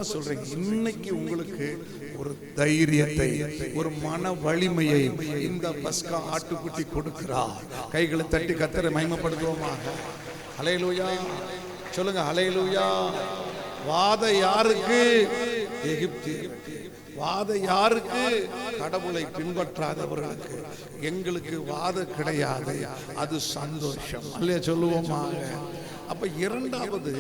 சொல்றேன், இன்னைக்கு உங்களுக்கு ஒரு தைரியத்தை, ஒரு மன வலிமையை இந்த பஸ்கா ஆட்டுக்குட்டி கொடுக்கிறார். கைகளை தட்டி கர்த்தரை மகிமைப்படுத்துவோமாக. ஹல்லேலூயா சொல்லுங்க, ஹல்லேலூயா. வாத யாருக்கு? எகிப்து. வாத யாருக்கு? கடவுளை பின்பற்றாதவர்களுக்கு. எங்களுக்கு வாத கிடையாது, அது சந்தோஷம். அல்லையா சொல்லுவோமாக. அப்ப இரண்டாவது,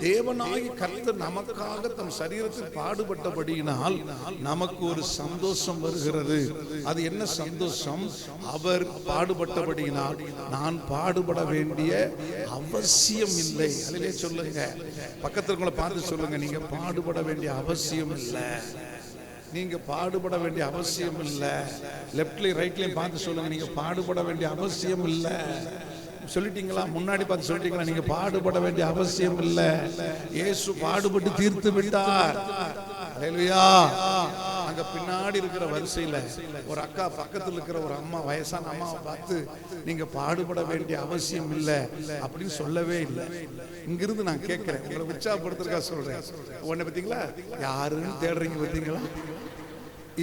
தேவனாகி கர்த்தர் நமக்காக தம் சரீரத்தில் பாடுபட்டபடியினால் நமக்கு ஒரு சந்தோஷம் வருகிறது. அது என்ன சந்தோஷம்? அவர் பாடுபட்டபடியினால் நான் பாடுபட வேண்டிய அவசியம் இல்லை. அதிலே சொல்லுங்க, பக்கத்துல பார்த்து சொல்லுங்க, நீங்க பாடுபட வேண்டிய அவசியம் இல்லை. நீங்க பாடுபட வேண்டிய அவசியம் இல்லை. லெப்ட்லயும் ரைட்லயும் பார்த்து சொல்லுங்க, நீங்க பாடுபட வேண்டிய அவசியம் இல்லை. சொல்லிட்டீங்களா? முன்னாடி பார்த்து சொல்லிட்டீங்களா? நீங்க பாடுபட வேண்டிய அவசியம் இல்லை. இயேசு பாடுபட்டு தீர்த்து விட்டார். ஹல்லேலூயா. அங்க பின்னாடி இருக்கிற வரிசையில ஒரு அக்கா பக்கத்துல இருக்கிற ஒரு அம்மா, வயசான அம்மாவை பார்த்து நீங்க பாடுபட வேண்டிய அவசியம் இல்லை அப்படின்னு சொல்லவே இல்லை. இங்கிருந்து நான் கேட்கிறேன், உங்களை உற்சாகப்படுத்துறதுக்கா சொல்றேன். உன்னை பார்த்தீங்களா, யாருன்னு தேடுறீங்க பார்த்தீங்களா?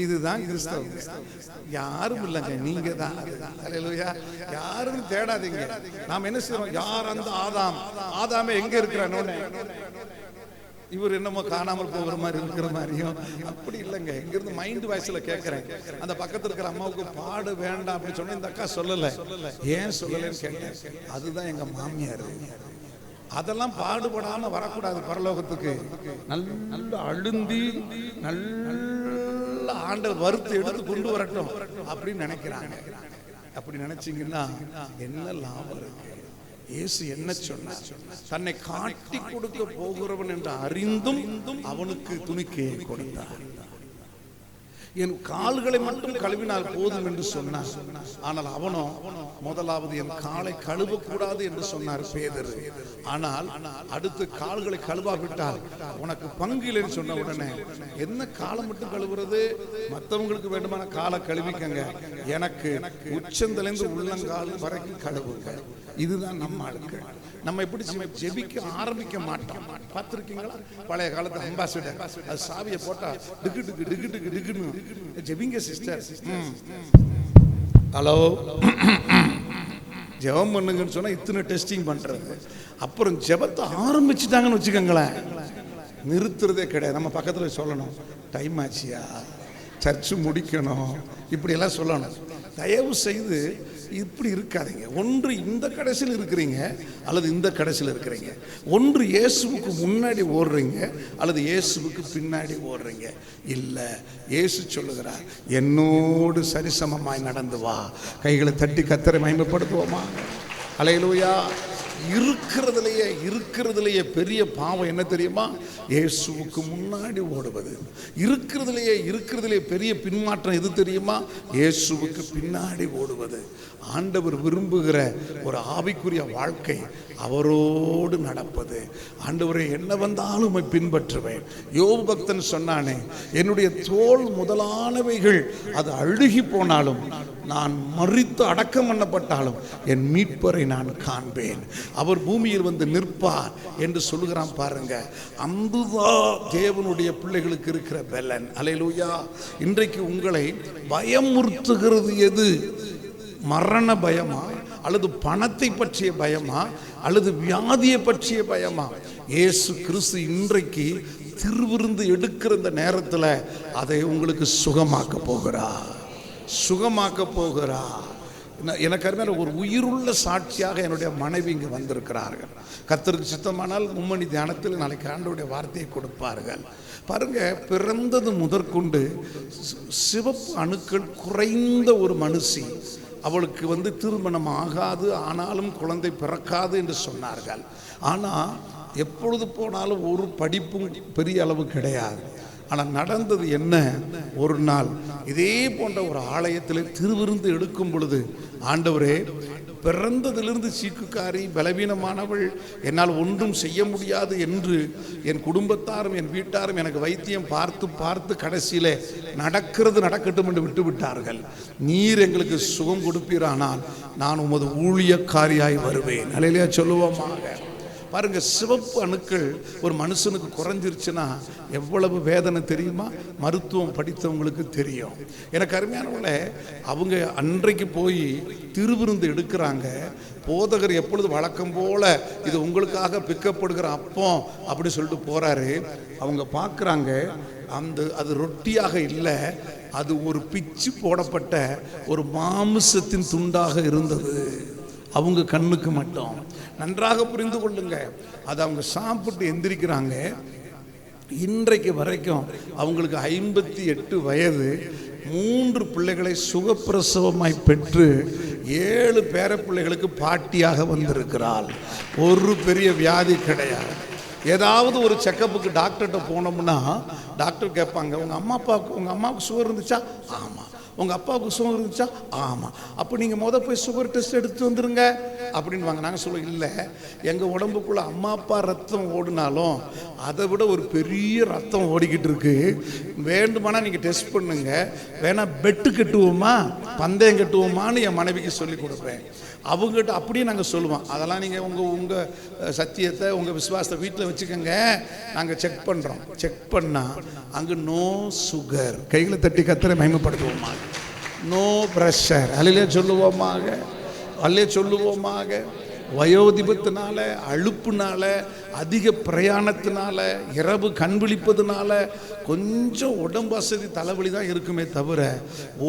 இதுதான் கிறிஸ்தவம். யாரும் இல்லைங்க, நீங்க தான். ஹல்லேலூயா. யாரும் தேடாதீங்க. நாம் என்ன செய்யறோம்? யார் அந்த ஆதாம்? ஆதாமே எங்க இருக்கிறானோன்னு இவர் என்னமோ காணாமல் போகிற மாதிரி இருக்கிற மாதிரியும் அப்படி இல்லைங்க. இங்கிருந்து மைண்ட் வாய்ஸ்ல கேட்கிறேன். அந்த பக்கத்துல இருக்கிற அம்மாவுக்கு பாடு வேண்டாம் அப்படின்னு சொன்ன இந்த அக்கா சொல்லல. ஏன் சொல்லலன்னு கேட்டேன். அதுதான் எங்க மாமியார். அதெல்லாம் பாடுபடாம வரக்கூடாது பரலோகத்துக்கு. நல்ல அழுந்தி நல்ல ஆண்டவர் வறுத்து எடுத்து கொண்டு வரட்டும் அப்படின்னு நினைக்கிறாங்க. அப்படி நினைச்சீங்கன்னா என்ன லாபம் இருக்கு? இயேசு என்ன சொன்னார்? தன்னை காட்டி கொடுக்க போகிறவன் என்று அறிந்தும் அவனுக்கு துணிக்கையை கொடுத்தார். என் கால்களை மட்டும் கழுவினால் போதும் என்று சொன்னார். ஆனால் அவனோ முதலாவது என் காலை கழுவக்கூடாது என்று சொன்னார் பேதுரு. ஆனால் அடுத்து கால்களை கழுவாவிட்டால் உனக்கு பங்கில் என்று சொன்ன உடனே, என்ன காலை மட்டும் கழுவுறது? மற்றவங்களுக்கு வேண்டுமான காலை கழுவிக்கங்க, எனக்கு உச்சந்திலிருந்து உள்ளங்கால் வரைக்கும் கழுவுங்க. இதுதான் நம்ம ஆளுக்கு. நம்ம எப்படி ஜெபிக்க ஆரம்பிக்க மாட்டோம். பார்த்திருக்கீங்களா? பழைய காலத்து அம்பாசிடர் அது சாவியை போட்டா டிகு டிகு டிகு டிகு டிகுன்னு ஜெபிங்க சிஸ்டர். ஹலோ, ஜெபம் பண்ணுங்கன்னு சொன்னா இத்தனை டெஸ்டிங் பண்றது. அப்புறம் ஜெபத்தை ஆரம்பிச்சுட்டாங்கன்னு வச்சுக்கோங்களேன், நிறுத்துறதே கிடையாது. நம்ம பக்கத்துல சொல்லணும், டைம் ஆச்சியா, சர்ச்சு முடிக்கணும், இப்படி எல்லாம் சொல்லணும். தயவு செய்து இப்படி இருக்காதீங்க. ஒன்று இந்த கடைசியில் இருக்கிறீங்க அல்லது இந்த கடைசியில் இருக்கிறீங்க. ஒன்று இயேசுவுக்கு முன்னாடி ஓடுறீங்க அல்லது இயேசுவுக்கு பின்னாடி ஓடுறீங்க. இல்லை, இயேசு சொல்லுகிறார், என்னோடு சரிசமமாய் நடந்து வா. கைகளை தட்டி கர்த்தரை மகிமைப்படுத்துவோமா? ஹல்லேலூயா. இருக்கிறதுலேயே பெரிய பாவம் என்ன தெரியுமா? இயேசுவுக்கு முன்னாடி ஓடுவது. இருக்கிறதுலேயே பெரிய பின்மாற்றம் எது தெரியுமா? இயேசுவுக்கு பின்னாடி ஓடுவது. ஆண்டவர் விரும்புகிற ஒரு ஆவிக்குரிய வாழ்க்கை அவரோடு நடப்பது. ஆண்டவரே, என்ன வந்தாலும் பின்பற்றுவேன். யோபு பக்தன் சொன்னானே, என்னுடைய தோல் முதலானவைகள் அது அழுகி போனாலும், நான் மரித்து அடக்கம் பண்ணப்பட்டாலும் என் மீட்பரை நான் காண்பேன். அவர் பூமியில் வந்து நிற்பார் என்று சொல்லுகிறான் பாருங்க. அன்புதான் தேவனுடைய பிள்ளைகளுக்கு இருக்கிற பலன். அல்லேலூயா. இன்றைக்கு உங்களை பயமுறுத்துகிறது எது? மரண பயமா அல்லது பணத்தை பற்றிய பயமா அல்லது வியாதியை பற்றிய பயமா? இயேசு கிறிஸ்து இன்றைக்கு திருவிருந்து எடுக்கிற இந்த நேரத்தில் அதை உங்களுக்கு சுகமாக்க போகிறார். எனக்கு அருமையான ஒரு உயிருள்ள சாட்சியாக என்னுடைய மனைவி இங்கு வந்திருக்கிறார்கள். கர்த்தருக்கு சித்தமானால் மும்மணி தியானத்தில் நாளைக்கு ஆண்டவருடைய வார்த்தையை கொடுப்பார்கள். பாருங்க, பிறந்தது முதற்கொண்டு சிவப்பு அணுக்கள் குறைந்த ஒரு மனுஷி. அவளுக்கு திருமணம் ஆகாது, ஆனாலும் குழந்தை பிறக்காது என்று சொன்னார்கள். ஆனால் எப்பொழுது போனாலும் ஒரு படிப்பும் பெரிய அளவு கிடையாது. ஆனால் நடந்தது என்ன? ஒரு நாள் இதே போன்ற ஒரு ஆலயத்தில் திருவிருந்து எடுக்கும் பொழுது, ஆண்டவரே, பிறந்ததிலிருந்து சீக்குக்காரி, பலவீனமானவள், என்னால் ஒன்றும் செய்ய முடியாது என்று என் குடும்பத்தாரும் என் வீட்டாரும் எனக்கு வைத்தியம் பார்த்து பார்த்து கடைசியிலே நடக்கட்டும் என்று விட்டுவிட்டார்கள். நீர் எங்களுக்கு சுகம் கொடுப்பீரானால் நான் உமது ஊழியக்காரியாய் வருவேன். அல்லேலூயா சொல்லுவோமாக. பாருங்க, சிவப்பு அணுக்கள் ஒரு மனுஷனுக்கு குறைஞ்சிருச்சுன்னா எவ்வளவு வேதனை தெரியுமா? மருத்துவம் படித்தவங்களுக்கு தெரியும். எனக்கு அருமையானவங்களே, அவங்க அன்றைக்கு போய் திருவிருந்து எடுக்கிறாங்க. போதகர் எப்பொழுது வழக்கம் போல இது உங்களுக்காக பிக்கப்படுகிற அப்பம் அப்படி சொல்லிட்டு போறாரு. அவங்க பார்க்குறாங்க, அது ரொட்டியாக இல்லை, அது ஒரு பிச்சு போடப்பட்ட ஒரு மாமிசத்தின் துண்டாக இருந்தது. அவங்க கண்ணுக்கு மட்டும். நன்றாக புரிந்து கொள்ளுங்க. அதை அவங்க சாப்பிட்டு எந்திரிக்கிறாங்க. இன்றைக்கு வரைக்கும் அவங்களுக்கு 58 வயது, 3 பிள்ளைகளை சுகப்பிரசவமாய் பெற்று 7 பேர பிள்ளைகளுக்கு பாட்டியாக வந்திருக்கிறாள். ஒரு பெரிய வியாதி கிடையாது. ஏதாவது ஒரு செக்கப்புக்கு டாக்டர்கிட்ட போனோம்னா டாக்டர் கேட்பாங்க, உங்கள் அம்மாவுக்கு சுகர் இருந்துச்சா? ஆமாம். உங்கள் அப்பாவுக்கு சுகர் இருந்துச்சா? ஆமாம். அப்போ நீங்கள் போய் சுகர் டெஸ்ட் எடுத்து வந்துருங்க அப்படின்வாங்க. நாங்கள் சொல்லுவோம், இல்லை, எங்கள் உடம்புக்குள்ளே அம்மா அப்பா ரத்தம் ஓடினாலும் அதை விட ஒரு பெரிய ரத்தம் ஓடிக்கிட்டு இருக்கு. வேண்டுமானா நீங்கள் டெஸ்ட் பண்ணுங்க, வேணா பெட்டு கட்டுவோமா, பந்தயம் கட்டுவோமான்னு என் மனைவிக்கு சொல்லி கொடுப்பேன். அவங்ககிட்ட அப்படியே நாங்கள் சொல்லுவோம், அதெல்லாம் நீங்கள் உங்கள் சத்தியத்தை, உங்கள் விசுவாசத்தை வீட்டில் வச்சுக்கோங்க, நாங்கள் செக் பண்ணுறோம். செக் பண்ணால் அங்கே நோ சுகர். கைகளை தட்டி கத்தரை மகிமைப்படுத்துவோமா? No pressure. அல்லையே சொல்லுவோமாக. வயோதிபத்தினால, அழுப்புனால, அதிக பிரயாணத்தினால, இரவு கண் விழிப்பதுனால கொஞ்சம் உடம்பு வசதி, தலைவலி தான் இருக்குமே தவிர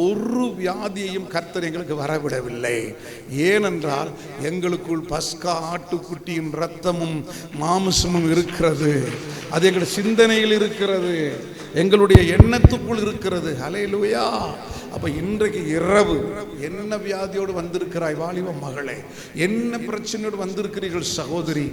ஒரு வியாதியையும் கர்த்தர் எங்களுக்கு வரவிடவில்லை. ஏனென்றால் எங்களுக்குள் பஸ்கா ஆட்டுக்குட்டியின் இரத்தமும் மாமிசமும் இருக்கிறது. அது எங்கள் சிந்தனையில் இருக்கிறது, எங்களுடைய எண்ணத்துக்குள் இருக்கிறது. ஹல்லேலூயா. அப்ப இன்றைக்கு இரவு என்ன வியாதியோடு வந்திருக்கிறாய் வாலிப மகளே, என்ன பிரச்சனையோடு வந்திருக்கிறீர்கள் சகோதரி,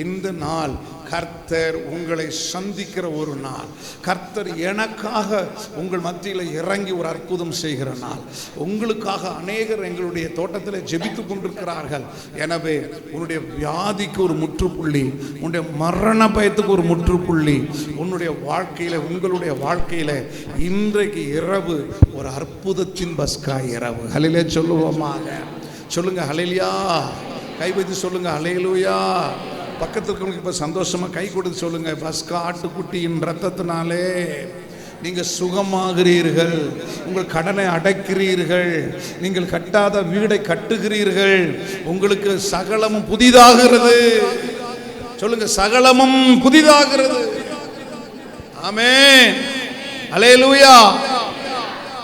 இந்த நாள் கர்த்தர் உங்களை சந்திக்கிற ஒரு நாள். கர்த்தர் எனக்காக உங்கள் மத்தியில் இறங்கி ஒரு அற்புதம் செய்கிற நாள். உங்களுக்காக அநேகர் எங்களுடைய தோட்டத்தில் ஜெபித்து கொண்டிருக்கிறார்கள். எனவே உன்னுடைய வியாதிக்கு ஒரு முற்றுப்புள்ளி, உன்னுடைய மரண பயத்துக்கு ஒரு முற்றுப்புள்ளி உன்னுடைய வாழ்க்கையில, உங்களுடைய வாழ்க்கையில இன்றைக்கு இரவு ஒரு அற்புதத்தின் பஸ்கா இரவு. ஹல்லேலூயா சொல்லுவோமாக. சொல்லுங்க ஹல்லேலூயா. கை வைத்து சொல்லுங்க ஹல்லேலூயா. பக்கத்தில் இருக்கவங்களுக்கு இப்போ சந்தோஷமாக கை கொடுத்து சொல்லுங்க, பஸ்கா ஆட்டுக்குட்டியின் ரத்தத்தினாலே நீங்கள் சுகமாகிறீர்கள், உங்கள் கடனை அடைக்கிறீர்கள், நீங்கள் கட்டாத வீடை கட்டுகிறீர்கள், உங்களுக்கு சகலமும் புதிதாகிறது. சொல்லுங்க, சகலமும் புதிதாகிறது. ஆமென். ஹல்லேலூயா.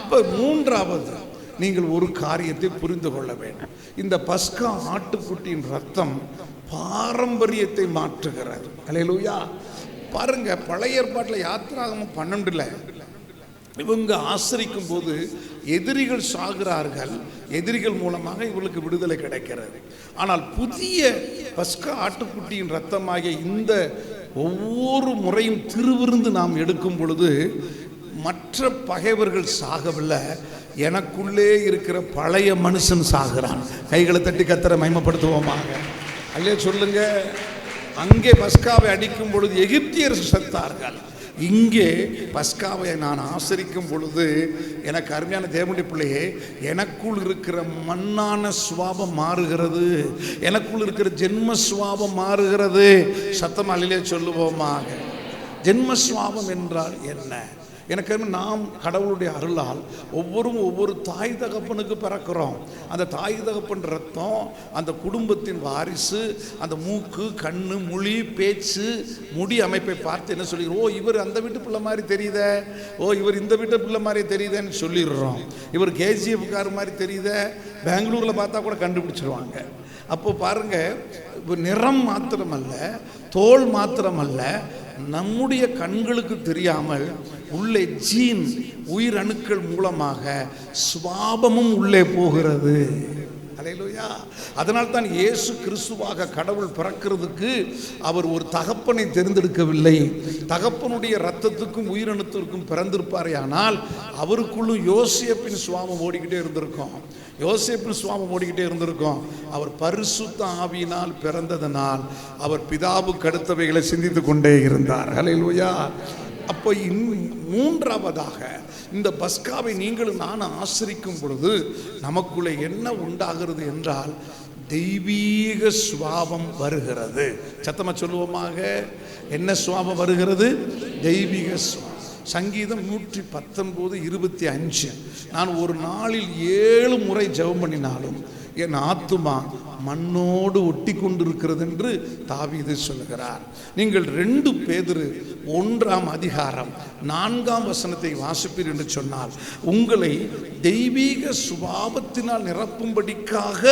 இப்போ மூன்றாவது நீங்கள் ஒரு காரியத்தை புரிந்து கொள்ள வேண்டும். இந்த பஸ்கா ஆட்டுக்குட்டியின் ரத்தம் பாரம்பரியத்தை மாற்றுகிறது. ஹல்லேலூயா. பாருங்க, பழைய ஏற்பாட்டில் யாத்திராகமம் 12 இவங்க ஆசரிக்கும் போது எதிரிகள் சாகிறார்கள், எதிரிகள் மூலமாக இவர்களுக்கு விடுதலை கிடைக்கிறது. ஆனால் புதிய பஸ்கா ஆட்டுக்குட்டியின் ரத்தமாகிய இந்த ஒவ்வொரு முறையும் திருவிருந்து நாம் எடுக்கும் பொழுது மற்ற பகைவர்கள் சாகவில்லை, எனக்குள்ளே இருக்கிற பழைய மனுஷன் சாகிறான். கைகளை தட்டி கர்த்தரை மகிமைப்படுத்துவோமாக. அல்லையா சொல்லுங்க. அங்கே பஸ்காவை அடிக்கும் பொழுது எகிப்தியர் செத்தார்கள். இங்கே பஸ்காவை நான் ஆசரிக்கும் பொழுது எனக்கு அருமையான தேவனுடைய பிள்ளையே, எனக்குள் இருக்கிற மண்ணான சுவாபம் மாறுகிறது, எனக்குள் இருக்கிற ஜென்ம சுவாபம் மாறுகிறது. சத்தம் அல்லையா சொல்லுவோமாக. ஜென்ம சுவாபம் என்றால் என்ன? எனக்கு நாம் கடவுளுடைய அருளால் ஒவ்வொரு தாய் தகப்பனுக்கு பிறக்கிறோம். அந்த தாய் தகப்பன் ரத்தம், அந்த குடும்பத்தின் வாரிசு, அந்த மூக்கு, கண்ணு, மொழி, பேச்சு, முடி அமைப்பை பார்த்து என்ன சொல்லிடுறோம், ஓ இவர் அந்த வீட்டு பிள்ளை மாதிரி தெரியுதே, ஓ இவர் இந்த வீட்டு பிள்ளை மாதிரி தெரியுதேன்னு சொல்லிடுறோம். இவர் கேஜிஎஃப் கார் மாதிரி தெரியுதே, பெங்களூரில் பார்த்தா கூட கண்டுபிடிச்சிருவாங்க. அப்போ பாருங்க, நிறம் மாத்திரமல்ல, தோல் மாத்திரமல்ல, நம்முடைய கண்களுக்கு தெரியாமல் உள்ளே ஜீன், உயிரணுக்கள் மூலமாக சுவாபமும் உள்ளே போகிறது. ஹல்லேலூயா. அதனால் தான் இயேசு கிறிஸ்துவாக கடவுள் பிறக்கிறதுக்கு அவர் ஒரு தகப்பனை தேர்ந்தெடுக்கவில்லை. தகப்பனுடைய இரத்தத்துக்கும் உயிரணுத்திற்கும் பிறந்திருப்பாரே, ஆனால் அவருக்குள்ளும் யோசேப்பின் சுவாபம் ஓடிக்கிட்டே இருந்திருக்கும். யோசேப்பின் சுவாபம் ஓடிக்கிட்டே இருந்திருக்கும். அவர் பரிசுத்த ஆவியினால் பிறந்ததனால் அவர் பிதாவுக்கு அடுத்தவைகளை சிந்தித்து கொண்டே இருந்தார். ஹல்லேலூயா. அப்போ மூன்றாவதாக இந்த பஸ்காவை நீங்களும் நானும் ஆசரிக்கும் பொழுது நமக்குள்ளே என்ன உண்டாகிறது என்றால், தெய்வீக சுவாபம் வருகிறது. சத்தமா சொல்லுவோமாக. என்ன சுவாபம் வருகிறது? தெய்வீக சுவாபம். சங்கீதம் 119:25. நான் ஒரு நாளில் 7 முறை ஜெபம் பண்ணினாலும் என் ஆத்துமா மண்ணோடு ஒட்டி கொண்டிருக்கிறது என்று தாவீது சொல்லுகிறார். நீங்கள் 2 பேதுரு 1:4 வாசிப்பீர் என்று சொன்னால், உங்களை தெய்வீக சுபாவத்தினால் நிரப்பும்படிக்காக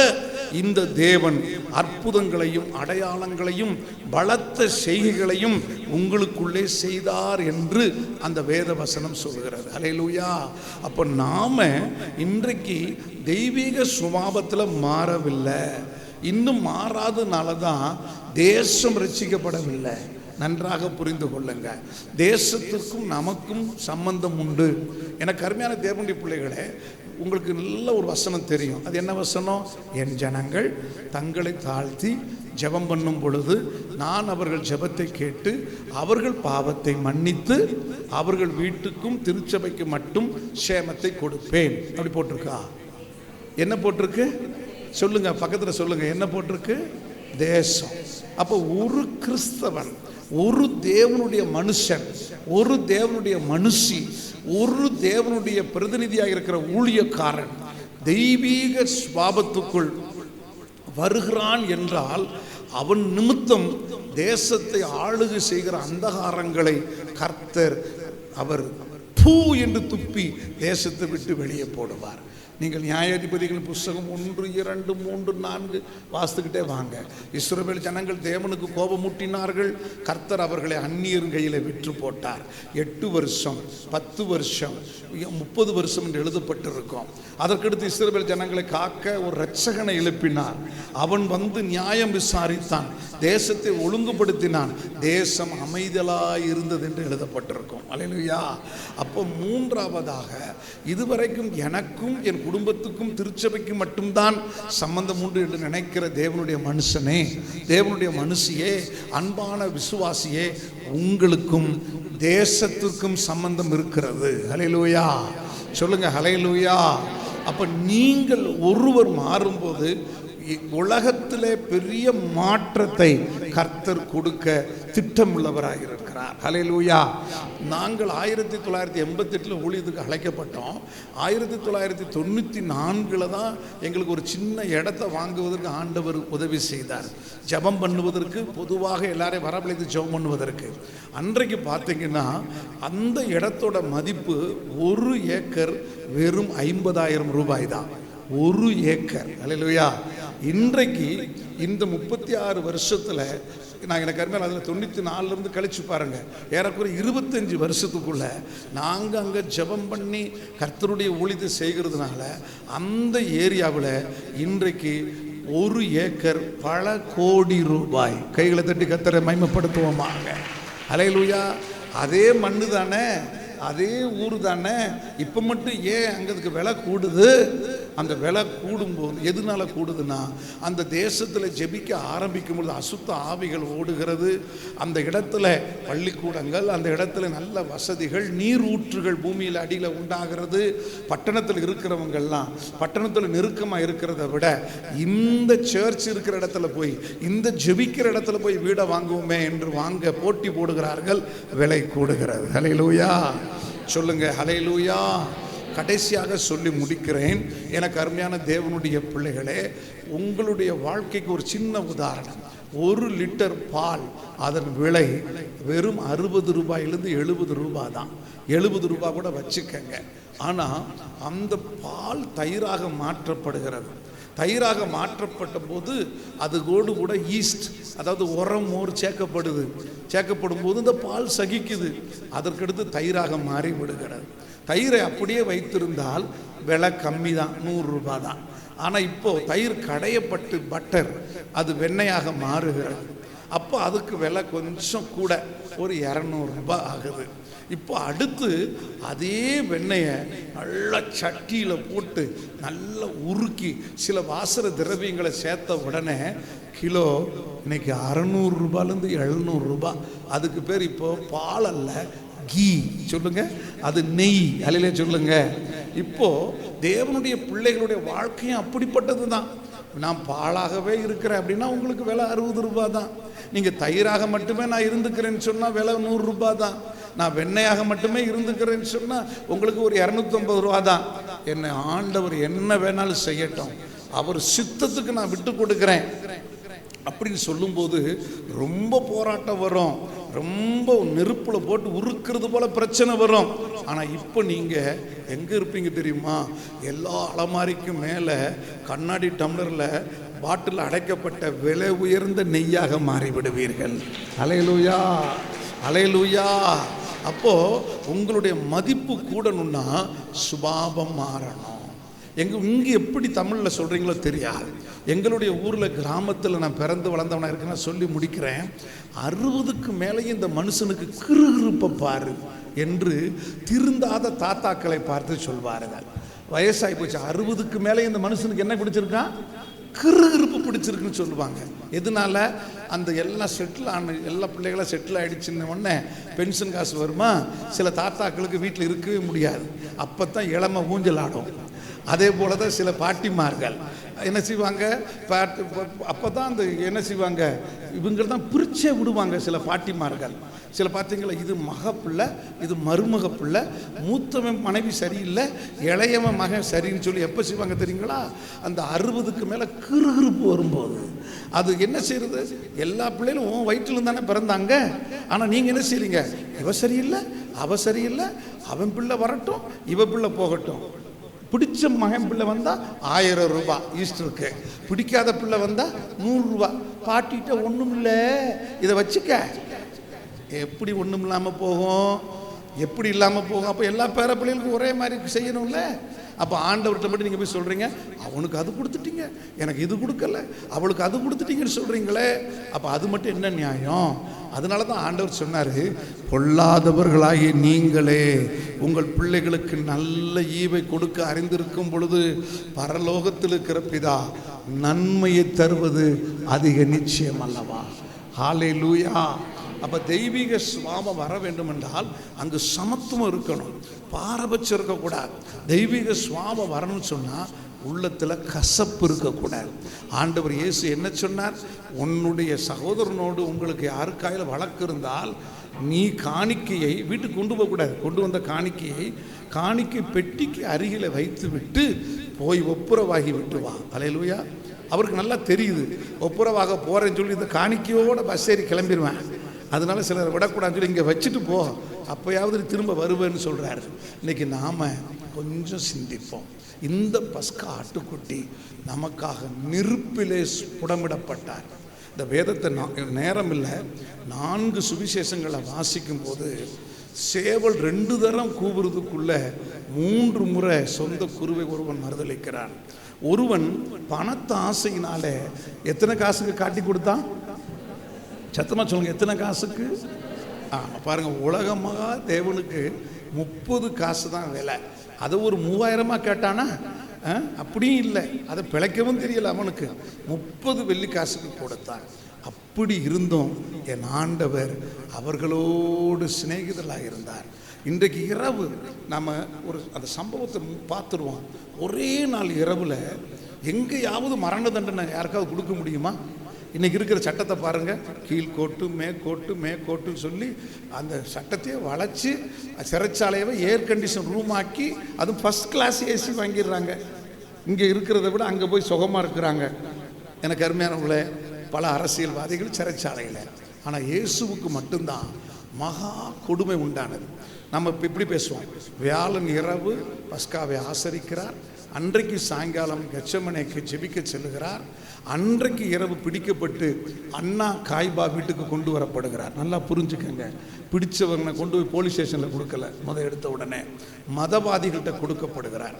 இந்த தேவன் அற்புதங்களையும் அடையாளங்களையும் பலத்த செய்கைகளையும் உங்களுக்குள்ளே செய்தார் என்று அந்த வேத வசனம் சொல்கிறது. அல்லேலூயா. அப்போ நாம இன்றைக்கு தெய்வீக சுபாவத்தில் மாறவில்லை. இன்னும் மாறாதனால தான் தேசம் ரட்சிக்கப்படவில்லை. நன்றாக புரிந்து கொள்ளுங்க. தேசத்திற்கும் நமக்கும் சம்பந்தம் உண்டு. எனக்கு அருமையான தேவனுடைய பிள்ளைகளே, உங்களுக்கு நல்ல ஒரு வசனம் தெரியும். அது என்ன வசனம்? என் ஜனங்கள் தங்களை தாழ்த்தி ஜெபம் பண்ணும் பொழுது நான் அவர்கள் ஜெபத்தை கேட்டு அவர்கள் பாவத்தை மன்னித்து அவர்கள் வீட்டுக்கும் திருச்சபைக்கு மட்டும் சேமத்தை கொடுப்பேன். அப்படி போட்டிருக்கா? என்ன போட்டிருக்கு சொல்லுங்க, பக்கத்தில் சொல்லுங்க. என்ன போட்டிருக்கு? தேசம். அப்போ ஒரு கிறிஸ்தவன், ஒரு தேவனுடைய மனுஷன், ஒரு தேவனுடைய மனுஷி, ஒரு தேவனுடைய பிரதிநிதியாக இருக்கிற ஊழியக்காரன் தெய்வீக சுபாவத்துக்குள் வருகிறான் என்றால் அவன் நிமித்தம் தேசத்தை ஆளுகை செய்கிற அந்தகாரங்களை கர்த்தர் அவர் பூ என்று துப்பி தேசத்தை விட்டு வெளியே போடுவார். நீங்கள் நியாயாதிபதிகள் புஸ்தகம் 1, 2, 3, 4 வாசித்துக்கிட்டே வாங்க. இஸ்ரவேல் ஜனங்கள் தேவனுக்கு கோபமூட்டினார்கள். கர்த்தர் அவர்களை அந்நியர் கையில் விற்று போட்டார். 8 வருஷம், 10 வருஷம், 30 வருஷம் என்று எழுதப்பட்டிருக்கும். அதற்கடுத்து இஸ்ரவேல் ஜனங்களை காக்க ஒரு இரட்சகனை எழுப்பினார். அவன் வந்து நியாயம் விசாரித்தான், தேசத்தை ஒழுங்குபடுத்தினான், தேசம் அமைதலாய் இருந்தது என்று எழுதப்பட்டிருக்கும். அல்லேலூயா. அப்போ மூன்றாவதாக, இதுவரைக்கும் எனக்கும் என் குடும்பத்துக்கும் திருச்சபைக்கு மட்டும்தான் சம்பந்தம் உண்டு என்று நினைக்கிற தேவனுடைய மனுஷனே, தேவனுடைய மனுஷியே, அன்பான விசுவாசியே, உங்களுக்கும் தேசத்திற்கும் சம்பந்தம் இருக்கிறது. ஹல்லேலூயா சொல்லுங்க. ஹல்லேலூயா. அப்ப நீங்கள் ஒருவர் மாறும்போது உலகத்திலே பெரிய மாற்றத்தை கர்த்தர் கொடுக்க திட்டமுள்ளவராக இருக்கிறார். ஹல்லேலூயா. நாங்கள் 1988 ஊழியத்துக்கு அழைக்கப்பட்டோம். 1994 தான் எங்களுக்கு ஒரு சின்ன இடத்தை வாங்குவதற்கு ஆண்டவர் உதவி செய்தார். ஜெபம் பண்ணுவதற்கு, பொதுவாக எல்லாரையும் வரவழைத்து ஜெபம் பண்ணுவதற்கு. அன்றைக்கு பார்த்தீங்கன்னா அந்த இடத்தோட மதிப்பு 1 ஏக்கர் வெறும் 50,000 ரூபாய் தான். 1 ஏக்கர். அல்லேலூயா. இன்றைக்கு இந்த 36 வருஷத்தில் நான் எனக்கு அருமையில் அதில் 94 கழிச்சு பாருங்க, ஏறக்குறைய 25 வருஷத்துக்குள்ள நாங்கள் அங்கே ஜெபம் பண்ணி கர்த்தருடைய ஊழியத்தை செய்கிறதுனால அந்த ஏரியாவில் இன்றைக்கு 1 ஏக்கர் பல கோடி ரூபாய். கைகளை தட்டி கர்த்தரை மகிமைப்படுத்துவோமாங்க. அல்லேலூயா. அதே மண்ணு தானே, அதே ஊர் தானே. இப்போ மட்டும் ஏன் அங்கே விலை கூடுது? அந்த விலை கூடும்போது எதனால கூடுதுன்னா, அந்த தேசத்தில் ஜெபிக்க ஆரம்பிக்கும் பொழுது அசுத்த ஆவிகள் ஓடுகிறது. அந்த இடத்துல பள்ளிக்கூடங்கள், அந்த இடத்துல நல்ல வசதிகள், நீர் ஊற்றுகள் பூமியில் அடியில் உண்டாகிறது. பட்டணத்தில் இருக்கிறவங்கெல்லாம் பட்டணத்தில் நெருக்கமாக இருக்கிறத விட இந்த சர்ச் இருக்கிற இடத்துல போய், இந்த ஜெபிக்கிற இடத்துல போய் வீடை வாங்குவோமே என்று வாங்க போட்டி போடுகிறார்கள். விலை கூடுகிறது. ஹல்லேலூயா சொல்லுங்க. ஹல்லேலூயா. கடைசியாக சொல்லி முடிக்கிறேன். எனக்கு அருமையான தேவனுடைய பிள்ளைகளே, உங்களுடைய வாழ்க்கைக்கு ஒரு சின்ன உதாரணம். 1 லிட்டர் பால் அதன் விலை வெறும் 60 ரூபாயிலிருந்து 70 ரூபாய் தான். 70 ரூபாய் கூட வச்சுக்கங்க. ஆனால் அந்த பால் தயிராக மாற்றப்படுகிறது. தயிராக மாற்றப்பட்ட போது அதுகோடு கூட ஈஸ்ட், அதாவது உரம், மோர் சேர்க்கப்படும் போது இந்த பால் சகிக்குது. அதற்கடுத்து தயிராக மாறி விடுகிறது. தயிரை அப்படியே வைத்திருந்தால் விலை கம்மி தான், 100 ரூபாய் தான். ஆனால் இப்போ தயிர் கடையப்பட்டு பட்டர், அது வெண்ணெயாக மாறுகிறது. அப்போ அதுக்கு விலை கொஞ்சம் கூட, ஒரு 200 ரூபாய் ஆகுது. இப்போ அடுத்து அதே வெண்ணெயை நல்லா சட்டியில் போட்டு நல்லா உருக்கி சில வாசன திரவியங்களை சேர்த்த உடனே கிலோ இன்னைக்கு 600 ரூபாயிலேருந்து 700 ரூபாய். அதுக்கு பேர் இப்போ பால் அல்ல, கீ. சொல்லுங்க, அது நெய். அல்லையிலே சொல்லுங்க. இப்போ தேவனுடைய பிள்ளைகளுடைய வாழ்க்கையும் அப்படிப்பட்டது தான். நான் பாலாகவே இருக்கிறேன் அப்படின்னா உங்களுக்கு விலை 60 ரூபாய் தான். நீங்கள் தயிராக மட்டுமே நான் இருந்துக்கிறேன்னு சொன்னால் விலை 100 ரூபாய் தான். நான் வெண்ணையாக மட்டுமே இருந்துக்கிறேன்னு சொன்னால் உங்களுக்கு ஒரு 250 ரூபா தான். என்னை ஆண்டவர் என்ன வேணாலும் செய்யட்டும், அவர் சித்தத்துக்கு நான் விட்டு கொடுக்குறேன் அப்படின்னு சொல்லும்போது ரொம்ப போராட்டம் வரும், ரொம்ப நெருப்பில் போட்டு உருக்கிறது போல பிரச்சனை வரும். ஆனால் இப்போ நீங்கள் எங்கே இருப்பீங்க தெரியுமா? எல்லா அலமாரிக்கும் மேலே கண்ணாடி டம்ளரில் பாட்டில் அடைக்கப்பட்ட விலை உயர்ந்த நெய்யாக மாறிவிடுவீர்கள். அல்லேலூயா, அல்லேலூயா. அப்போது உங்களுடைய மதிப்பு கூடணும்னா சுபாவம் மாறணும். இங்கே எப்படி தமிழில் சொல்கிறீங்களோ தெரியாது. எங்களுடைய ஊரில் கிராமத்தில் நான் பிறந்து வளர்ந்தவனா இருக்குன்னா சொல்லி முடிக்கிறேன். 60க்கு மேலேயும் இந்த மனுஷனுக்கு கிறுகிறுப்பை பாரு என்று திருந்தாத தாத்தாக்களை பார்த்து சொல்வார்கள். வயசாகி போச்சு, 60க்கு மேலே இந்த மனுஷனுக்கு என்ன பிடிச்சிருக்கான்? கிறுகிறுப்பு பிடிச்சிருக்குன்னு சொல்லுவாங்க. எதனால? அந்த எல்லாம் செட்டில் ஆன எல்லா பிள்ளைகளும் செட்டில் ஆகிடுச்சுன்னு உடனே பென்ஷன் காசு வருமா? சில தாத்தாக்களுக்கு வீட்டில் இருக்கவே முடியாது, அப்போ தான் இளமை ஊஞ்சல் ஆடும். அதே போல தான் சில பாட்டிமார்கள் என்ன செய்வாங்க? அப்போ தான் அந்த என்ன செய்வாங்க, இவங்க தான் பிரிச்சே விடுவாங்க. சில பாட்டிமார்கள் சில பார்த்தீங்களா, இது மக பிள்ளை, இது மருமக பிள்ளை, மூத்தவன் மனைவி சரியில்லை, இளையவன் மகன் சரின்னு சொல்லி எப்போ செய்வாங்க தெரியுங்களா? அந்த 60க்கு மேலே கிறுகிறுப்பு வரும்போது. அது என்ன செய்யறது? எல்லா பிள்ளைகளும் வயிற்றிலும் தானே பிறந்தாங்க. ஆனால் நீங்கள் என்ன செய்றீங்க? இவ சரியில்லை, அவ சரியில்லை, அவன் பிள்ளை வரட்டும், இவ பிள்ளை போகட்டும். பிடிச்ச மகன் பிள்ளை வந்தால் 1000 ரூபாய் ஈஸ்டருக்கு, பிடிக்காத பிள்ளை வந்தால் 100 ரூபா. பாட்டிகிட்ட ஒன்றும் இல்லை, இதை வச்சுக்க. எப்படி ஒன்றும் இல்லாமல் போகும்? எப்படி இல்லாமல் போகும்? அப்போ எல்லா பேர பிள்ளைகளுக்கும் ஒரே மாதிரி செய்யணும்ல. அப்போ ஆண்டவர்கிட்ட மட்டும் நீங்கள் போய் சொல்கிறீங்க, அவனுக்கு அது கொடுத்துட்டீங்க, எனக்கு இது கொடுக்கல, அவளுக்கு அது கொடுத்துட்டீங்கன்னு சொல்கிறீங்களே, அப்போ அது மட்டும் என்ன நியாயம்? அதனால தான் ஆண்டவர் சொன்னார், பொல்லாதவர்களாகி நீங்களே உங்கள் பிள்ளைகளுக்கு நல்ல ஈவை கொடுக்க அறிந்திருக்கும் பொழுது பரலோகத்தில் இருக்கிற பிதா நன்மையை தருவது அதிக நிச்சயம் அல்லவா? ஹல்லேலூயா. அப்போ தெய்வீக சுபாவம் வர வேண்டும் என்றால் அங்கு சமத்துவம் இருக்கணும், பாரபட்சம் இருக்கக்கூடாது. தெய்வீக சுபாவம் வரணும்னு சொன்னால் உள்ளத்தில் கசப்பு இருக்கக்கூடாது. ஆண்டவர் இயேசு என்ன சொன்னார்? உன்னுடைய சகோதரனோடு உங்களுக்கு யாருக்காயில் வழக்கு இருந்தால் நீ காணிக்கையை வீட்டுக்கு கொண்டு போகக்கூடாது. கொண்டு வந்த காணிக்கை பெட்டிக்கு அருகில் வைத்து விட்டு போய் ஒப்புரவாகி விட்டு வா. அல்லேலூயா. அவருக்கு நல்லா தெரியுது, ஒப்புரவாக போகிறேன்னு சொல்லி இந்த காணிக்கையோட பஸ் ஏறி கிளம்பிடுவேன், அதனால சிலர் விடக்கூடாதுன்னு சொல்லி இங்கே வச்சுட்டு போ, அப்போயாவது திரும்ப வருவேன்னு சொல்கிறாரு. இன்றைக்கி நாம் கொஞ்சம் சிந்திப்போம். இந்த பஸ்கா ஆட்டுக்குட்டி நமக்காக நெருப்பிலே புடமிடப்பட்டார். இந்த வேதத்தை நேரம் இல்லை, 4 சுவிசேஷங்களை வாசிக்கும் போது சேவல் 2 தரம் கூவுறதுக்குள்ள 3 முறை சொந்த குருவை ஒருவன் மறுதளிக்கிறான். ஒருவன் பணத்தை ஆசையினாலே எத்தனை காசுக்கு காட்டி கொடுத்தான்? சத்தமாக சொல்லுங்க, எத்தனை காசுக்கு? பாருங்க, உலகமாக தேவனுக்கு 30 காசு தான் விலை. அதை ஒரு 3000 கேட்டானா? அப்படியும் இல்லை, அதை பிழைக்கவும் தெரியல அவனுக்கு. 30 வெள்ளி காசுக்கு கொடுத்தான். அப்படி இருந்தும் என் ஆண்டவர் அவர்களோடு சிநேகிதலாக இருந்தார். இன்றைக்கு இரவு நம்ம ஒரு அந்த சம்பவத்தை பார்த்துருவோம். ஒரே நாள் இரவில் எங்கேயாவது மரண தண்டனை யாருக்காவது கொடுக்க முடியுமா? இன்றைக்கி இருக்கிற சட்டத்தை பாருங்கள், கீழ்கோட்டு மேற்கோட்டுன்னு சொல்லி அந்த சட்டத்தையே வளைச்சி சிறைச்சாலையவை ஏர் கண்டிஷன் ரூம் ஆக்கி அதுவும் ஃபஸ்ட் கிளாஸ் ஏசி வாங்கிடுறாங்க. இங்கே இருக்கிறத விட அங்கே போய் சுகமாக இருக்கிறாங்க. எனக்கு அருமையானவங்களே, பல அரசியல்வாதிகள் சிறைச்சாலையில். ஆனால் இயேசுவுக்கு மட்டும்தான் மகா கொடுமை உண்டானது. நம்ம இப்போ இப்படி பேசுவோம், வியாழன் இரவு பஸ்காவை ஆசரிக்கிறார், அன்றைக்கு சாயங்காலம் கெத்செமனேக்கு ஜெபிக்க செல்லுகிறார், அன்றைக்கு இரவு பிடிக்கப்பட்டு அண்ணா காய்பா வீட்டுக்கு கொண்டு வரப்படுகிறார். நல்லா புரிஞ்சுக்கங்க, பிடிச்சவங்களை கொண்டு போய் போலீஸ் ஸ்டேஷனில் கொடுக்கல, எடுத்த உடனே மதவாதிகள்கிட்ட கொடுக்கப்படுகிறார்.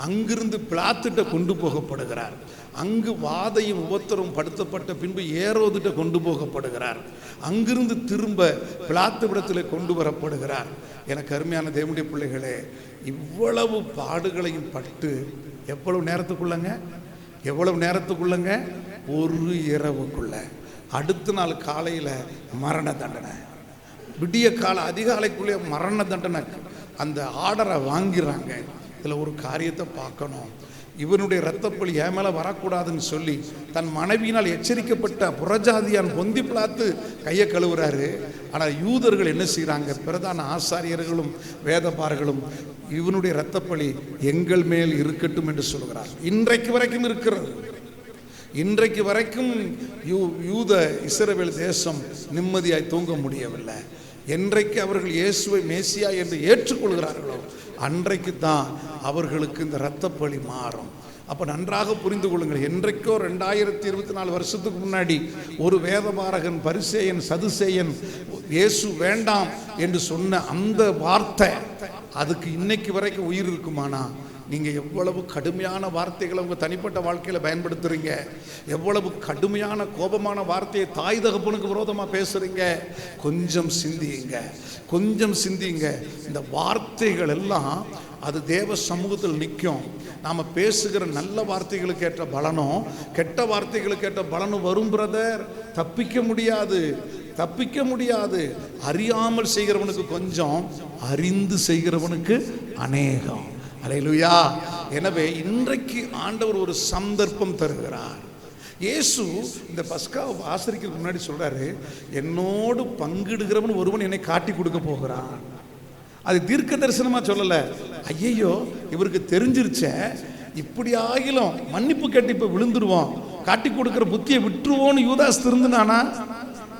அங்கிருந்து பிளாத்துட்ட கொண்டு போகப்படுகிறார். அங்கு வாதையும் உபத்திரவும் படுத்தப்பட்ட பின்பு ஏரோதுட்ட கொண்டு போகப்படுகிறார். அங்கிருந்து திரும்ப பிளாத்து விடத்தில் கொண்டு வரப்படுகிறார். எனக்கு அருமையான தேவனுடைய பிள்ளைகளே, இவ்வளவு பாடுகளையும் பட்டு எவ்வளவு நேரத்துக்குள்ளங்க? ஒரு இரவுக்குள்ள. அடுத்த நாள் காலையில் மரண தண்டனை, விடிய கால அதிகாலைக்குள்ளே மரண தண்டனை. அந்த ஆர்டரை வாங்கிறாங்க. இதில் ஒரு காரியத்தை பார்க்கணும், இவனுடைய இரத்தப்பழி என் மேல வரக்கூடாதுன்னு சொல்லி தன் மனைவியினால் எச்சரிக்கப்பட்ட புறஜாதியான் பொந்தி பிலாத்து கையை கழுவுறாரு. ஆனால் யூதர்கள் என்ன செய்யறாங்க? பிரதான ஆசாரியர்களும் வேதபாரர்களும் இவனுடைய இரத்தப்பழி எங்கள் மேல் இருக்கட்டும் என்று சொல்கிறார். இன்றைக்கு வரைக்கும் இருக்கிறது. இன்றைக்கு வரைக்கும் யூத இஸ்ரவேல் தேசம் நிம்மதியாய் தூங்க முடியவில்லை. என்றைக்கு அவர்கள் இயேசுவை மேசியா என்று ஏற்றுக்கொள்கிறார்களோ அன்றைக்கு தான் அவர்களுக்கு இந்த இரத்தப்பழி மாறும். அப்ப நன்றாக புரிந்து கொள்ளுங்கள். என்றைக்கோ 2024 வருஷத்துக்கு முன்னாடி ஒரு வேதபாரகன், பரிசேயன், சதுசேயன் இயேசு வேண்டாம் என்று சொன்ன அந்த வார்த்தை அதுக்கு இன்னைக்கு வரைக்கும் உயிர் இருக்குமானா? நீங்க எவ்வளவு கடுமையான வார்த்தைகளை உங்க தனிப்பட்ட வாழ்க்கையில பயன்படுத்துறீங்க, எவ்வளவு கடுமையான கோபமான வார்த்தையை தாய் தகப்பனுக்கு விரோதமா பேசுறீங்க. கொஞ்சம் சிந்தியுங்க, கொஞ்சம் சிந்தியுங்க. இந்த வார்த்தைகள் எல்லாம் அது தேவ சமூகத்தில் நிற்கும். நாம பேசுகிற நல்ல வார்த்தைகளுக்கு ஏற்ற பலனும் கெட்ட வார்த்தைகளுக்கு ஏற்ற பலனும் வரும் பிரதர். தப்பிக்க முடியாது, தப்பிக்க முடியாது. அறியாமல் செய்கிறவனுக்கு கொஞ்சம், அறிந்து செய்கிறவனுக்கு அநேகம். அல்லேலூயா. எனவே இன்றைக்கு ஆண்டவர் ஒரு சந்தர்ப்பம் தருகிறார். இயேசு இந்த பஸ்காவை ஆசரிக்கிறதுக்கு முன்னாடி சொல்றாரு, என்னோடு பங்கிடுகிறவன் ஒருவன் என்னை காட்டி கொடுக்க போகிறான். அது தீர்க்க தரிசனமா சொல்லல. ஐயோ இவருக்கு தெரிஞ்சிருச்ச, இப்படி ஆகிலும் மன்னிப்பு கேட்டு இப்ப விழுந்துருவோம், காட்டி கொடுக்கிற புத்தியை விட்டுருவோன்னு யூதாஸ் திருந்தினானா?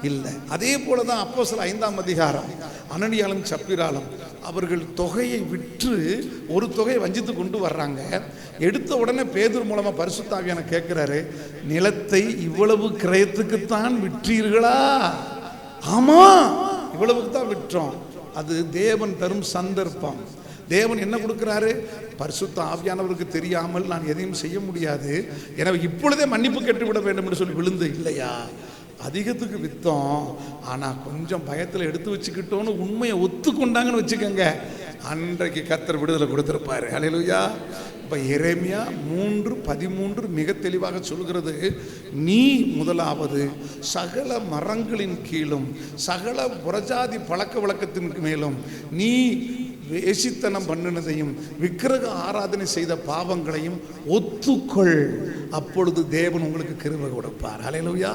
இல்லை. அதே போலதான் அப்போஸ்தலர் 5ஆம் அதிகாரம் அனனியாலும் சப்பீராலும் அவர்கள் தொகையை விற்று ஒரு தொகையை வஞ்சித்து கொண்டு வர்றாங்க. எடுத்த உடனே பேதுரு மூலமா பரிசுத்த ஆவியானவர் கேட்கிறாரு, நிலத்தை இவ்வளவு கிரயத்துக்குத்தான் விற்றீர்களா? ஆமா, இவ்வளவுக்கு தான் விற்றோம். அது தேவன் தரும் சந்தர்ப்பம். தேவன் என்ன கொடுக்கிறாரு? பரிசுத்த ஆவியானவருக்கு தெரியாமல் நான் எதையும் செய்ய முடியாது, எனவே இப்பொழுதே மன்னிப்பு கேட்டு விட வேண்டும் என்று சொல்லி விழுந்து, இல்லையா அதிகத்துக்கு வித்தோம், ஆனா கொஞ்சம் பயத்துல எடுத்து வச்சுக்கிட்டோன்னு உண்மையை ஒத்துக்கொண்டாங்கன்னு வச்சுக்கோங்க, அன்றைக்கு கர்த்தர் விடுதலை கொடுத்திருப்பாரு. அல்லேலூயா. இப்ப எரேமியா 3:13 மிக தெளிவாக சொல்கிறது, நீ முதலாவது சகல மரங்களின் கீழும் சகல புறஜாதி பழக்க வழக்கத்தின் மேலும் நீ வேசித்தனம் பண்ணினதையும் விக்கிரக ஆராதனை செய்த பாவங்களையும் ஒத்துக்கொள், அப்பொழுது தேவன் உங்களுக்கு கிருபை கொடுப்பார். அல்லேலூயா.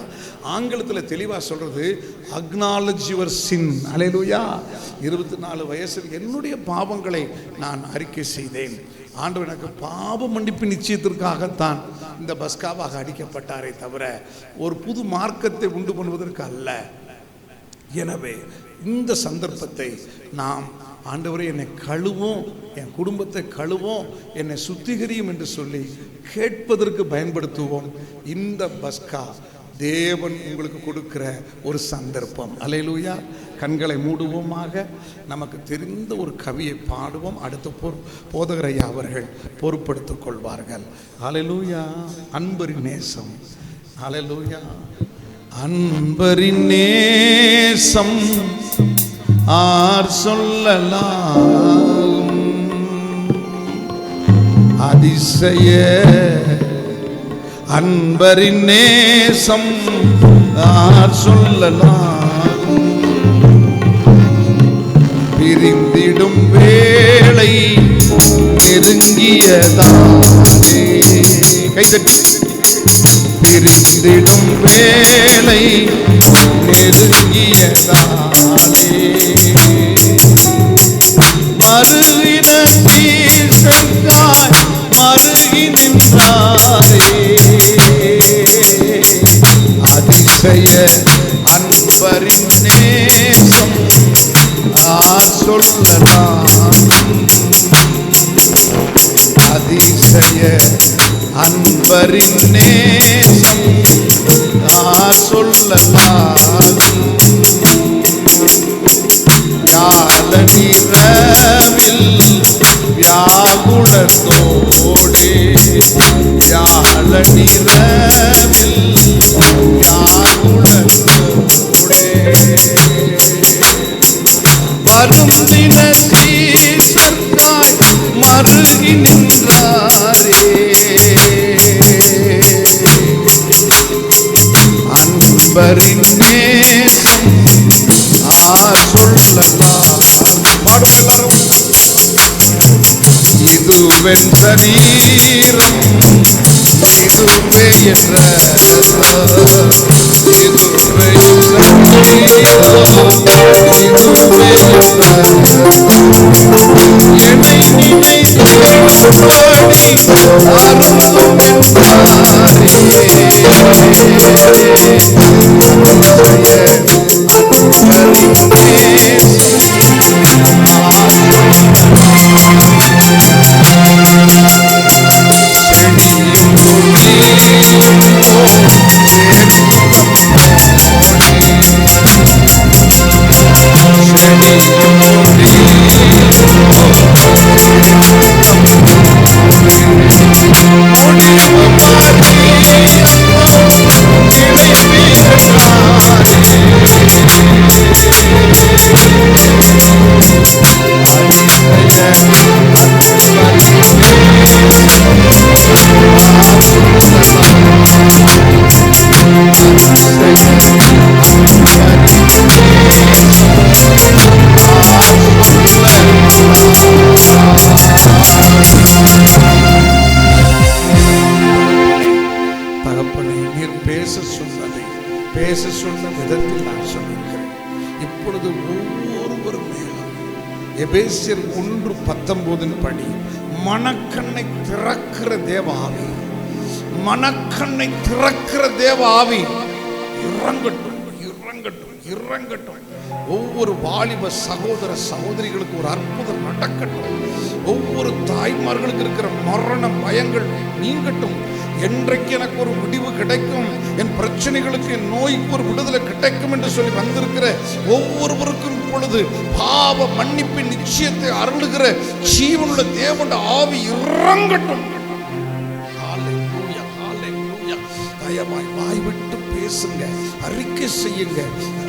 ஆங்கிலத்தில் தெளிவா சொல்றது, acknowledge your sin. அல்லேலூயா. 24 வயசில் என்னுடைய பாவங்களை நான் அறிக்கை செய்தேன். ஆண்டவர் எனக்கு பாவ மன்னிப்பு நிச்சயத்திற்காகத்தான் இந்த பஸ்காவாக அடிக்கப்பட்டாரே தவிர ஒரு புது மார்க்கத்தை உண்டு பண்ணுவதற்கு அல்ல. எனவே இந்த சந்தர்ப்பத்தை நாம், ஆண்டவரே என்னை கழுவும், என் குடும்பத்தை கழுவும், என்னை சுத்திகரியும் என்று சொல்லி கேட்பதற்கு பயன்படுத்துவோம். இந்த பஸ்கா தேவன் உங்களுக்கு கொடுக்கிற ஒரு சந்தர்ப்பம். அல்லேலூயா. கண்களை மூடுவோமாக. நமக்கு தெரிந்த ஒரு கவியை பாடுவோம். அடுத்த போதகர் ஐயா அவர்கள் பொறுப்படுத்திக் கொள்வார்கள். அல்லேலூயா. அன்பரின் நேசம். அல்லேலூயா. அன்பரின் நேசம் ஆர் சொல்லலாம், அதிசய அன்பரின் நேசம் ஆர் சொல்லலாம், பிரிந்திடும் வேளை நெருங்கியதானே. கைதட்டி. பிரிந்திடும் வேளை நெருங்கியதாலே, மருகின சீசர்காய் மருகி நின்றாரே, அதிசய அன்பரின் நேசம் ஆர் சொல்லலாம், அதிசய அன்பரின் நேசம் ஆர் சொல்லலாம், வியாழ நிறவில் வியாகுலத்தோடே, வியாழ நிறவில் வியாகுலத்தோடே, வருந்தின சீசர்காய் மருகி நின்றாரே, அன்பரின் நேசம் ஆர் சொல்லலாம். பாடுவோம் எல்லாரும். இதுவென் சரீரம், இதுவே என்ற இதுவே இதுவே என்னை நினைத்து பாடி அருந்தும் என்றாரே. பேச சொன்ன விதத்தில் நான் சொல்லியிருக்கிறேன். இப்பொழுது ஒவ்வொருவர் மேலும் எபேசியர் 1:19 படி மனக்கண்ணை திறக்கிற தேவ ஆவி, மனக்கண்ணை திறக்கிற தேவ ஆவி இறங்கட்டும், இறங்கட்டும், இறங்கட்டும். ஒவ்வொரு வாலிப சகோதர சகோதரிகளுக்கு ஒரு அற்புதம் நடக்கட்டும். ஒவ்வொரு தாய்மார்களுக்கு இருக்கிற மரண பயங்கள் நீங்கட்டும். என்றைக்கு எனக்கு ஒரு முடிவு கிடைக்கும், என் பிரச்சனைகளுக்கு, என் நோய்க்கு ஒரு விடுதலை கிடைக்கும் என்று சொல்லி வந்திருக்கிற ஒவ்வொருவருக்கும் இப்பொழுது பாவ மன்னிப்பின் நிச்சயத்தை அருளுகிற ஜீவனுள்ள தேவனுடைய ஆவி இறங்கட்டும். தயவாய் வாய் விட்டு பேசுங்க, அறிக்கை செய்யுங்க,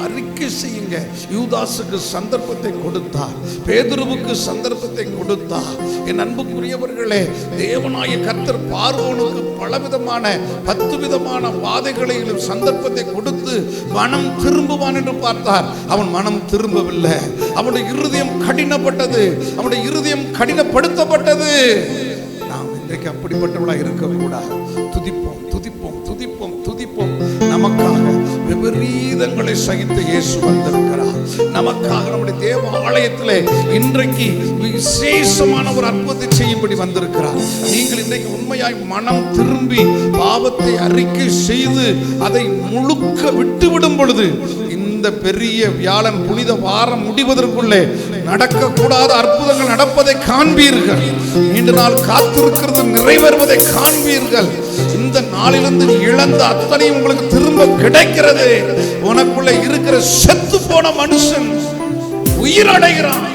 அறிக்கை செய்யுங்க. யூதாசுக்கு சந்தர்ப்பத்தை கொடுத்தார், பேதுருவுக்கு சந்தர்ப்பத்தை கொடுத்தார். என் அன்புக்குரியவர்களே, தேவனாய கர்த்தர் பார்வோனுக்கு பலவிதமான 10 விதமான வாதைகளையும் சந்தர்ப்பத்தை கொடுத்து மனம் திரும்புவான் என்று பார்த்தார். அவன் மனம் திரும்பவில்லை. அவனுடைய இருதயம் கடினப்பட்டது, அவனுடைய இருதயம் கடினப்படுத்தப்பட்டது. நாம் இன்றைக்கு அப்படிப்பட்டவளா இருக்கக்கூடாது. துதிப்போம், துதிப்போம், துதிப்போம், துதிப்போம். நமக்காக விபரீதங்களை சகித்த இயேசு வந்திருக்கிறார். நமக்காக நம்முடைய தேவ ஆலயத்திலே இன்றைக்கு விசேஷமான ஒரு அற்புதத்தை செய்யும்படி வந்திருக்கிறார். நீங்கள் இன்றைக்கு உண்மையாய் மனம் திரும்பி பாவத்தை அறிக்கை செய்து அதை முழுக்க விட்டுவிடும் பொழுது இந்த பெரிய வியாழன் புனித வாரம் முடிவதற்குள்ளே நடக்கக்கூடாத அற்புதங்கள் நடப்பதை காண்பீர்கள். நீண்ட நாள் காத்திருக்கிறது நிறைவேறுவதை காண்பீர்கள். இந்த நாளிலிருந்து இழந்த அத்தனை உங்களுக்கு திரும்ப கிடைக்கிறது. உனக்குள்ள இருக்கிற செத்து போன மனுஷன் உயிரடைகிறான்.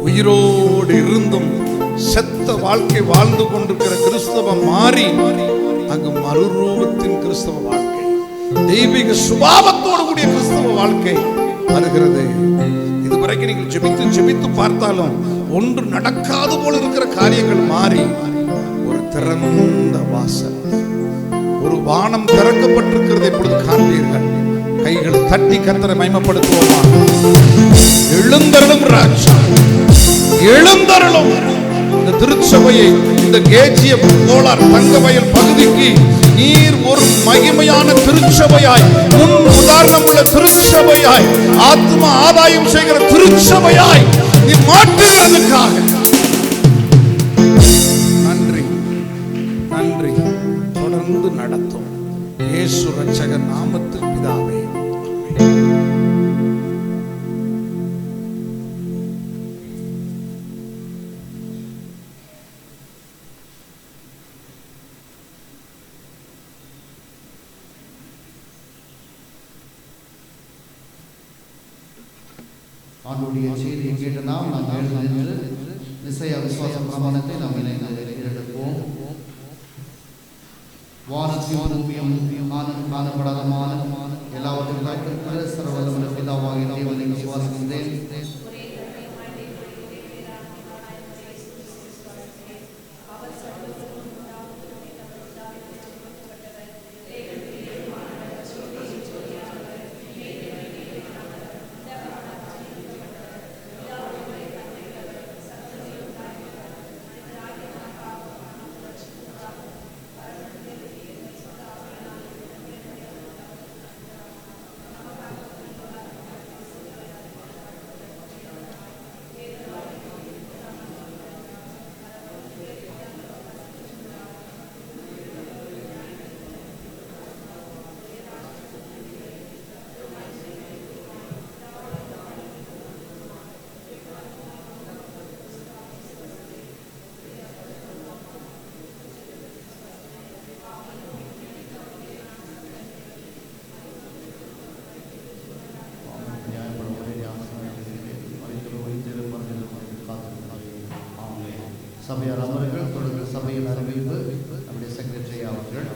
உயிரோடு இருந்தும் செத்த வாழ்க்கை வாழ்ந்து கொண்டிருக்கிற கிறிஸ்தவம் மாறி அங்கு மறுரூபத்தின் கிறிஸ்தவ வாழ்க்கை, தெய்வீக சுபாவத்தோடு கூடிய கிறிஸ்தவ வாழ்க்கை வருகிறது. இதுவரைக்கும் நீங்கள் ஜெபித்து ஜெபித்து பார்த்தாலும் ஒன்று நடக்காது போல இருக்கிற காரியங்கள் மாறி ஒரு திறந்த வாசல், ஒரு வானம் திறக்கப்பட்டிருக்கிறது இப்பொழுது காண்பீர்கள். கைகளை தட்டி கர்த்தரை மகிமைப்படுத்துவோமா? எழுந்தருளும் ராஜா, எழுந்தருளும். இந்த திருச்சபையை, இந்த கேஜிய கோளார் தங்கவயல் பகுதிக்கு நீர் ஒரு மகிமையான திருச்சபையாய், முன் உதாரணம் உள்ள திருச்சபையாய், ஆத்ம ஆதாயம் செய்கிற திருச்சபையாய் நீ மாற்றுகிறதுக்காக நன்றி, நன்றி. தொடர்ந்து நடத்தும் இயேசு ரட்சகர் நாமத்தில் பிதாவே. ஆண்டுடைய செய்தியை கேட்டு நாம் எழுந்து நிச்சய விசுவாச பிரமாணத்தை நாம் எடுப்போம். வானத்தையும் பூமியும் காணப்படாத எல்லாவற்றையும் சர்வவல்லமையுள்ள பிதாவாகிய தேவனை விசுவாசிக்கிறேன். சபையார் அவர்கள் தொடர்ந்து சபையின் அறிவிப்பு நம்முடைய செக்ரட்டரி அவர்கள்